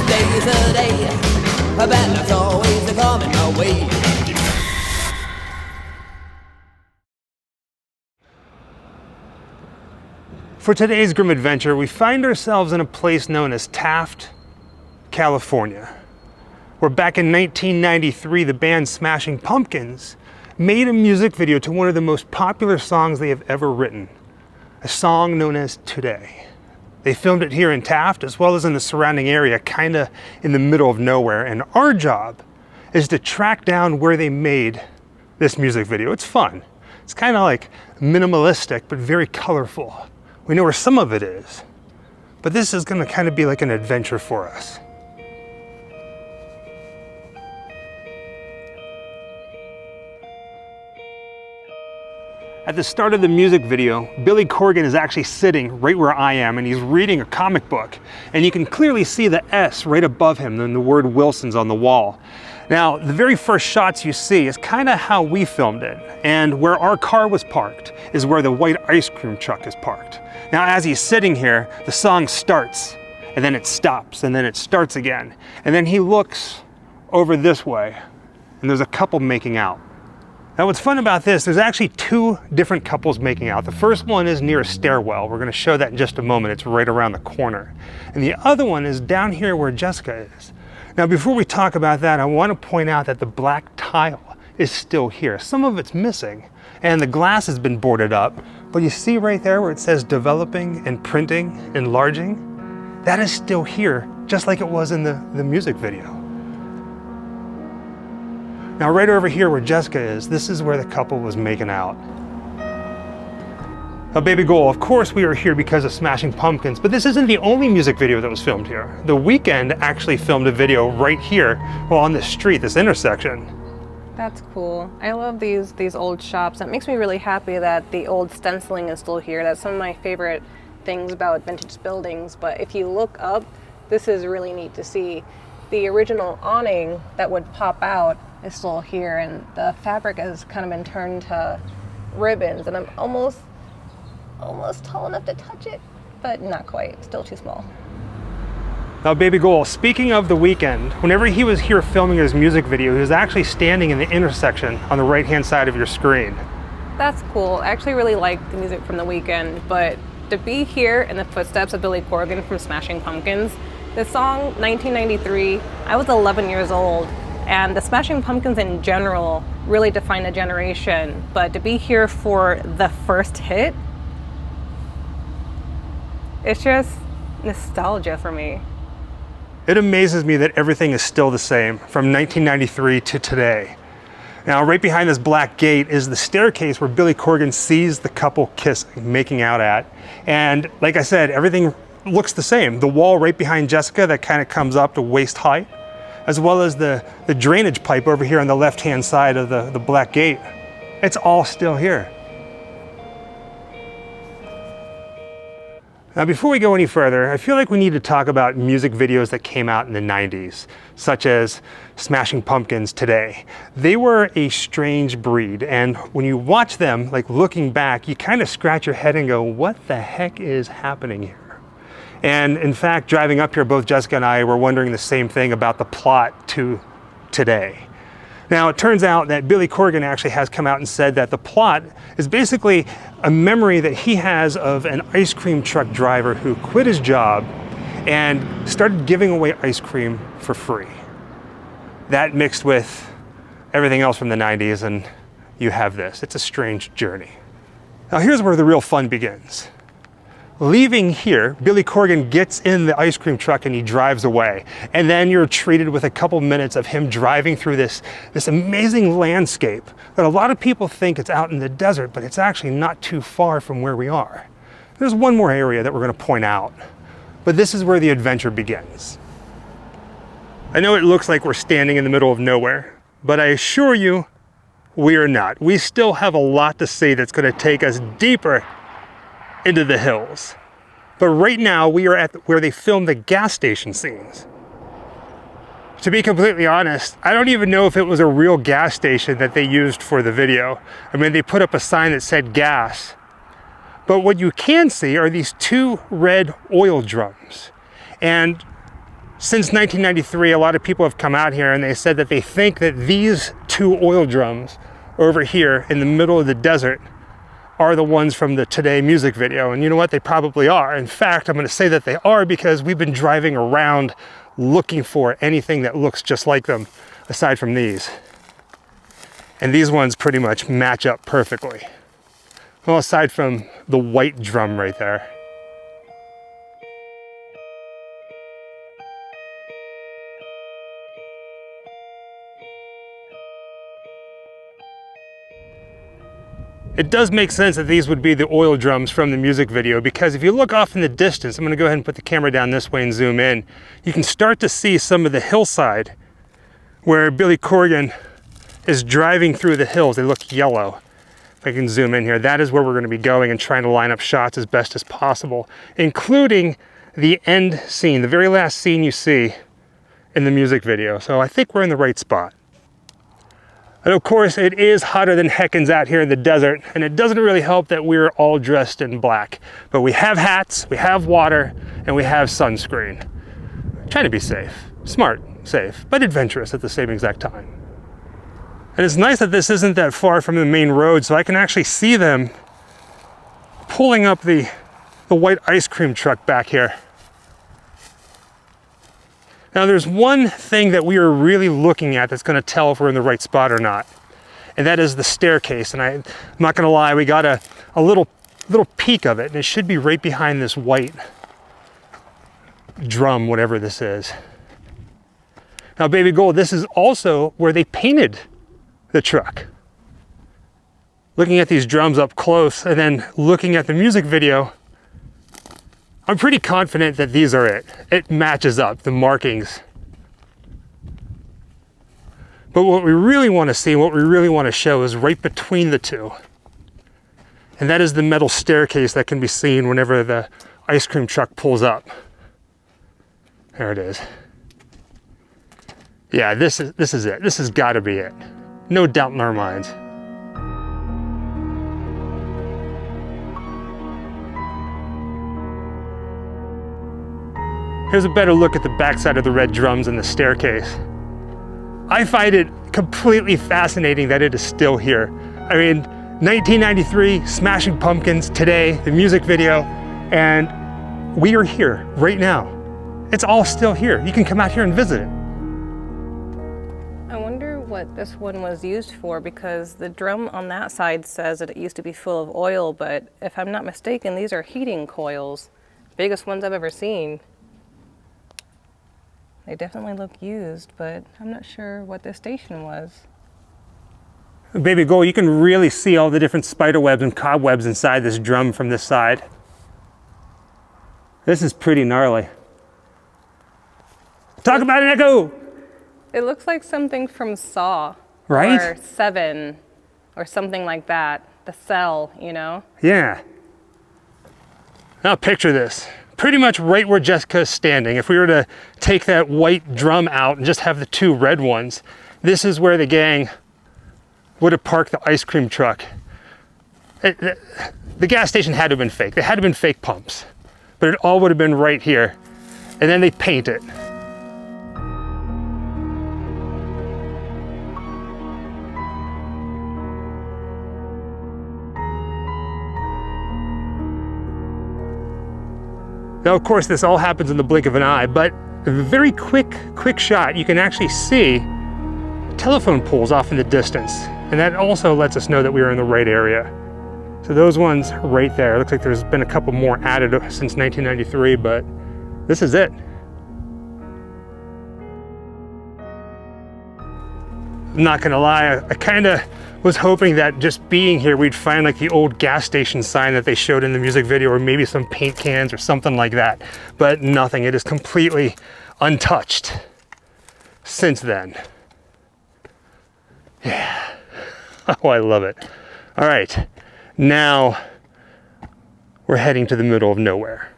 day's a day, a bad luck's always a coming my way. For today's grim adventure, we find ourselves in a place known as Taft, California, where back in 1993, the band Smashing Pumpkins made a music video to one of the most popular songs they have ever written, a song known as Today. They filmed it here in Taft, as well as in the surrounding area, kind of in the middle of nowhere, and our job is to track down where they made this music video. It's fun. It's kind of like minimalistic, but very colorful. We know where some of it is, but this is gonna kind of be like an adventure for us. At the start of the music video, Billy Corgan is actually sitting right where I am, and he's reading a comic book. And you can clearly see the S right above him and the word Wilson's on the wall. Now, the very first shots you see is kind of how we filmed it. And where our car was parked is where the white ice cream truck is parked. Now, as he's sitting here, the song starts, and then it stops, and then it starts again. And then he looks over this way, and there's a couple making out. Now, what's fun about this, there's actually two different couples making out. The first one is near a stairwell. We're gonna show that in just a moment. It's right around the corner. And the other one is down here where Jessica is. Now, before we talk about that, I want to point out that the black tile is still here. Some of it's missing, and the glass has been boarded up. But you see right there where it says developing and printing, enlarging? That is still here, just like it was in the music video. Now, right over here where Jessica is, this is where the couple was making out. Now, Baby Goal, of course we are here because of Smashing Pumpkins, but this isn't the only music video that was filmed here. The Weeknd actually filmed a video right here, well, on this street, this intersection. That's cool. I love these old shops. It makes me really happy that the old stenciling is still here. That's some of my favorite things about vintage buildings. But if you look up, this is really neat to see. The original awning that would pop out is still here, and the fabric has kind of been turned to ribbons, and I'm almost tall enough to touch it, but not quite, still too small. Now, Baby Goal, speaking of The Weeknd, whenever he was here filming his music video, he was actually standing in the intersection on the right-hand side of your screen. That's cool. I actually really like the music from The Weeknd, but to be here in the footsteps of Billy Corgan from Smashing Pumpkins, the song 1993, I was 11 years old, and the Smashing Pumpkins in general really defined a generation, but to be here for the first hit, it's just nostalgia for me. It amazes me that everything is still the same from 1993 to today. Now, right behind this black gate is the staircase where Billy Corgan sees the couple kissing, making out at. And like I said, everything looks the same. The wall right behind Jessica that kind of comes up to waist height, as well as the drainage pipe over here on the left-hand side of the black gate. It's all still here. Now, before we go any further, I feel like we need to talk about music videos that came out in the 90s, such as Smashing Pumpkins Today. They were a strange breed, and when you watch them, like looking back, you kind of scratch your head and go, what the heck is happening here? And in fact, driving up here, both Jessica and I were wondering the same thing about the plot to Today. Now, it turns out that Billy Corgan actually has come out and said that the plot is basically a memory that he has of an ice cream truck driver who quit his job and started giving away ice cream for free. That mixed with everything else from the 90s, and you have this. It's a strange journey. Now, here's where the real fun begins. Leaving here, Billy Corgan gets in the ice cream truck and he drives away. And then you're treated with a couple minutes of him driving through this amazing landscape that a lot of people think it's out in the desert, but it's actually not too far from where we are. There's one more area that we're going to point out, but this is where the adventure begins. I know it looks like we're standing in the middle of nowhere, but I assure you, we are not. We still have a lot to see that's going to take us deeper into the hills. But right now we are at where they filmed the gas station scenes. To be completely honest, I don't even know if it was a real gas station that they used for the video. I mean, they put up a sign that said gas. But what you can see are these two red oil drums. And Since 1993, a lot of people have come out here and they said that they think that these two oil drums over here in the middle of the desert are the ones from the Today music video. And you know what? They probably are. In fact, I'm going to say that they are because we've been driving around looking for anything that looks just like them aside from these. And these ones pretty much match up perfectly. Well, aside from the white drum right there. It does make sense that these would be the oil drums from the music video, because if you look off in the distance, I'm going to go ahead and put the camera down this way and zoom in, you can start to see some of the hillside where Billy Corgan is driving through the hills. They look yellow. If I can zoom in here, that is where we're going to be going and trying to line up shots as best as possible, including the end scene, the very last scene you see in the music video. So I think we're in the right spot. And of course, it is hotter than heckins out here in the desert, and it doesn't really help that we're all dressed in black. But we have hats, we have water, and we have sunscreen. Trying to be safe. Smart, safe, but adventurous at the same exact time. And it's nice that this isn't that far from the main road, so I can actually see them pulling up the white ice cream truck back here. Now there's one thing that we are really looking at that's going to tell if we're in the right spot or not, and that is the staircase. And I'm not going to lie, we got a little peek of it, and it should be right behind this white drum, whatever this is. Now, baby gold, this is also where they painted the truck. Looking at these drums up close and then looking at the music video, I'm pretty confident that these are it. It matches up, the markings. But what we really want to see, what we really want to show is right between the two. And that is the metal staircase that can be seen whenever the ice cream truck pulls up. There it is. Yeah, this is it. This has got to be it. No doubt in our minds. Here's a better look at the backside of the red drums and the staircase. I find it completely fascinating that it is still here. I mean, 1993, Smashing Pumpkins, Today, the music video, and we are here right now. It's all still here. You can come out here and visit it. I wonder what this one was used for, because the drum on that side says that it used to be full of oil, but if I'm not mistaken, these are heating coils. Biggest ones I've ever seen. They definitely look used, but I'm not sure what this station was. Baby Gold, you can really see all the different spider webs and cobwebs inside this drum from this side. This is pretty gnarly. Talk about an echo! It looks like something from Saw. Right? Or Seven, or something like that. The Cell, you know? Yeah. Now picture this. Pretty much right where Jessica's standing. If we were to take that white drum out and just have the two red ones, this is where the gang would have parked the ice cream truck. The gas station had to have been fake. They had to have been fake pumps, but it all would have been right here. And then they paint it. Now, of course, this all happens in the blink of an eye, but a very quick shot, you can actually see telephone poles off in the distance. And that also lets us know that we are in the right area. So those ones right there, looks like there's been a couple more added since 1993, but this is it. I'm not gonna lie, I kinda was hoping that just being here, we'd find like the old gas station sign that they showed in the music video, or maybe some paint cans or something like that, but nothing. It is completely untouched since then. Yeah, oh, I love it. All right, now we're heading to the middle of nowhere.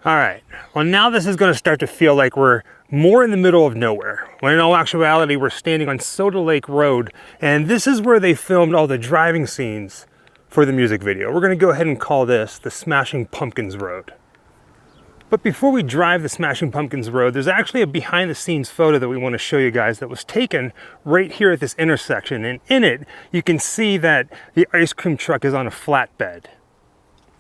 All right, well now this is gonna start to feel like we're more in the middle of nowhere, when in all actuality we're standing on Soda Lake Road, and this is where they filmed all the driving scenes for the music video. We're gonna go ahead and call this the Smashing Pumpkins Road. But before we drive the Smashing Pumpkins road, there's actually a behind the scenes photo that we want to show you guys that was taken right here at this intersection. And in it, you can see that the ice cream truck is on a flatbed.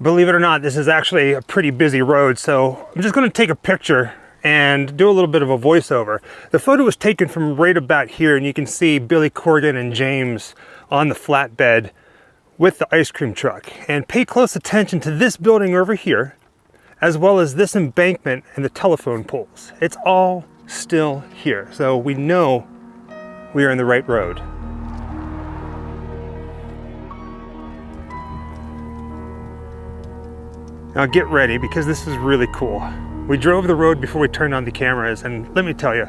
Believe it or not, this is actually a pretty busy road, so I'm just going to take a picture and do a little bit of a voiceover. The photo was taken from right about here, and you can see Billy Corgan and James on the flatbed with the ice cream truck. And pay close attention to this building over here, as well as this embankment and the telephone poles. It's all still here, so we know we are in the right road. Now get ready, because this is really cool. We drove the road before we turned on the cameras, and let me tell you,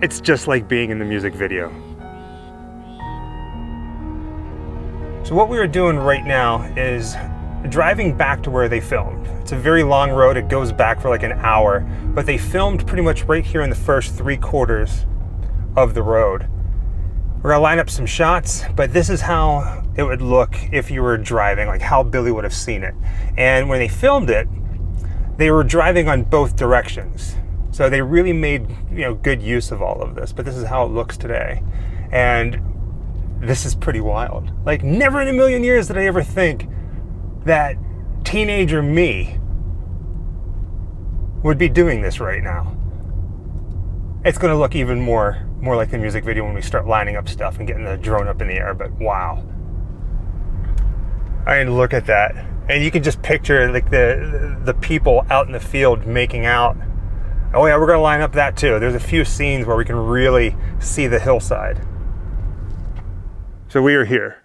it's just like being in the music video. So what we are doing right now is driving back to where they filmed. It's a very long road, it goes back for like an hour, but they filmed pretty much right here in the first 3/4 of the road. We're gonna line up some shots, but this is how it would look if you were driving, like how Billy would have seen it. And when they filmed it, they were driving on both directions. So they really made, good use of all of this, but this is how it looks today. And this is pretty wild. Like, never in a million years did I ever think that teenager me would be doing this right now. It's gonna look even more like the music video when we start lining up stuff and getting the drone up in the air, but wow. I mean, look at that. And you can just picture like the people out in the field making out. Oh yeah, we're gonna line up that too. There's a few scenes where we can really see the hillside. So we are here.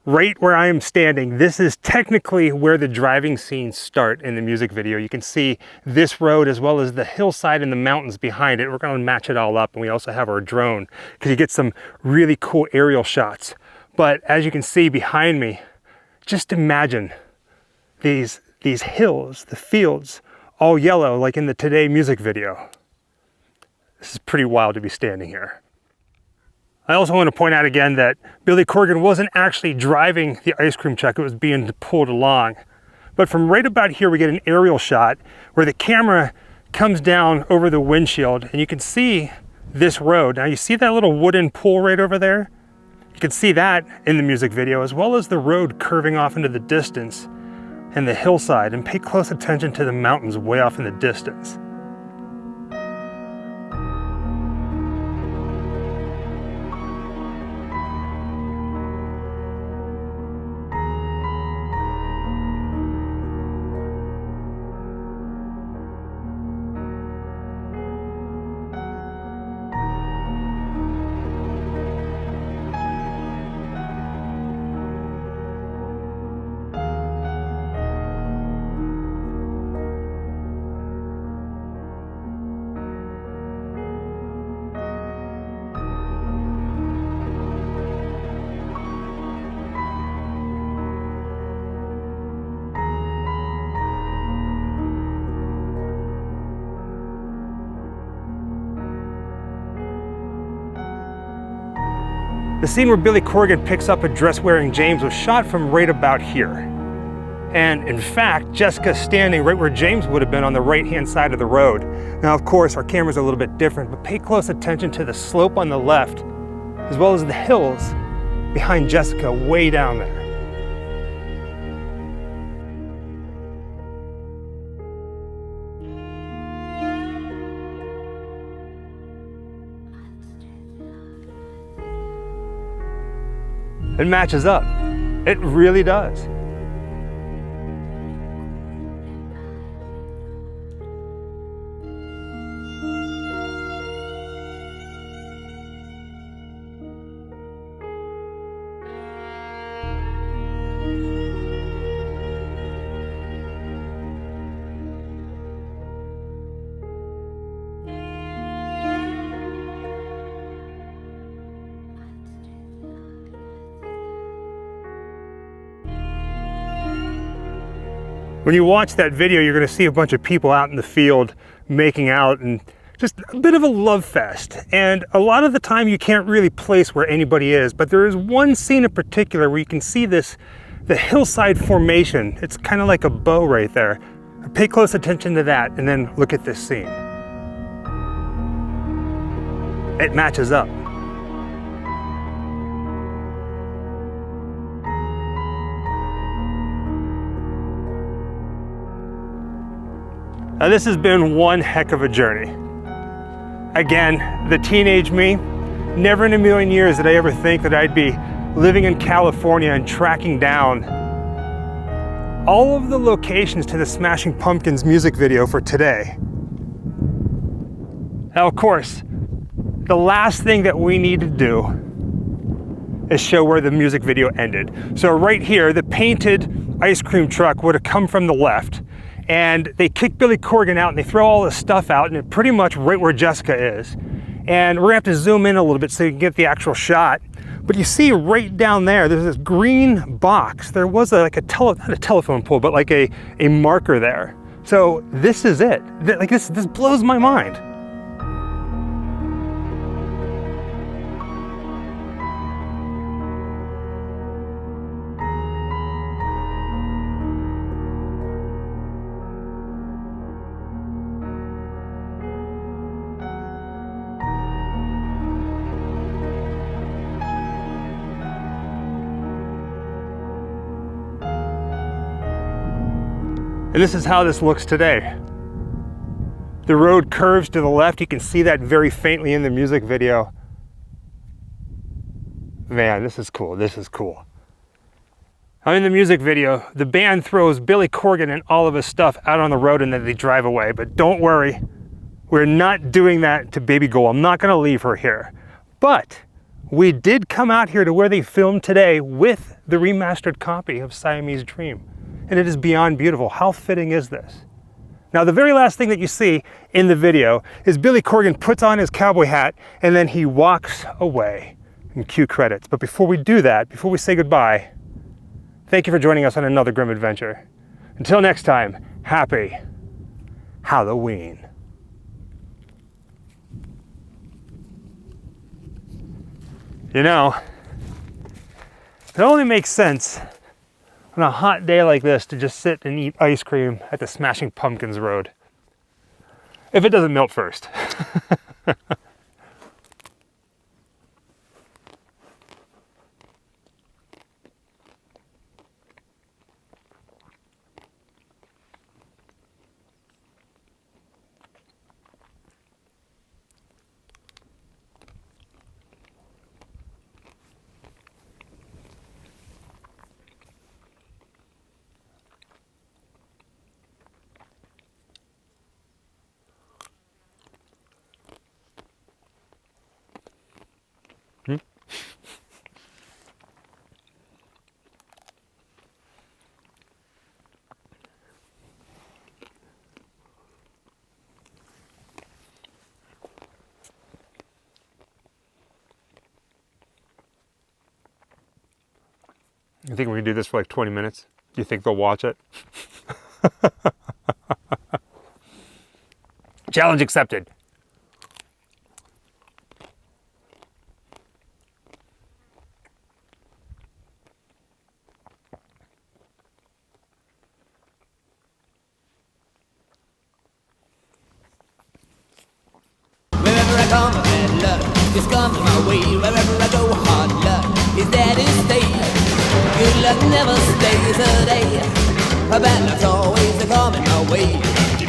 Right where I am standing, this is technically where the driving scenes start in the music video. You can see this road as well as the hillside and the mountains behind it. We're going to match it all up, and we also have our drone because you get some really cool aerial shots. But as you can see behind me, just imagine these hills, the fields, all yellow like in the Today music video. This is pretty wild to be standing here. I also want to point out again that Billy Corgan wasn't actually driving the ice cream truck, it was being pulled along. But from right about here, we get an aerial shot where the camera comes down over the windshield and you can see this road. Now you see that little wooden pool right over there? You can see that in the music video, as well as the road curving off into the distance and the hillside, and pay close attention to the mountains way off in the distance. The scene where Billy Corgan picks up a dress-wearing James was shot from right about here. And in fact, Jessica's standing right where James would have been on the right-hand side of the road. Now, of course, our camera's a little bit different, but pay close attention to the slope on the left, as well as the hills behind Jessica way down there. It matches up. It really does. When you watch that video, you're going to see a bunch of people out in the field making out and just a bit of a love fest. And a lot of the time you can't really place where anybody is, but there is one scene in particular where you can see the hillside formation. It's kind of like a bow right there. Pay close attention to that and then look at this scene. It matches up. Now this has been one heck of a journey. Again, the teenage me, never in a million years did I ever think that I'd be living in California and tracking down all of the locations to the Smashing Pumpkins music video for today. Now, of course, the last thing that we need to do is show where the music video ended. So right here, the painted ice cream truck would have come from the left, and they kick Billy Corgan out and they throw all this stuff out, and it's pretty much right where Jessica is. And we're gonna have to zoom in a little bit so you can get the actual shot. But you see right down there, there's this green box. There was not a telephone pole, but like a marker there. So this is it. Like this blows my mind. And this is how this looks today. The road curves to the left. You can see that very faintly in the music video. Man, this is cool. This is cool. Now in the music video, the band throws Billy Corgan and all of his stuff out on the road and then they drive away. But don't worry, we're not doing that to Baby Goal. I'm not gonna leave her here. But we did come out here to where they filmed today with the remastered copy of Siamese Dream. And it is beyond beautiful. How fitting is this? Now, the very last thing that you see in the video is Billy Corgan puts on his cowboy hat and then he walks away. And cue credits. But before we do that, before we say goodbye, thank you for joining us on another grim adventure. Until next time, happy Halloween. You know, it only makes sense on a hot day like this to just sit and eat ice cream at the Smashing Pumpkins Road. If it doesn't melt first. You think we can do this for like 20 minutes? Do you think they'll watch it? Challenge accepted. Wherever I come, bad luck just comes my way. Wherever I go, hard luck is there to stay. Good luck never stays a day. A bad luck's always coming my way.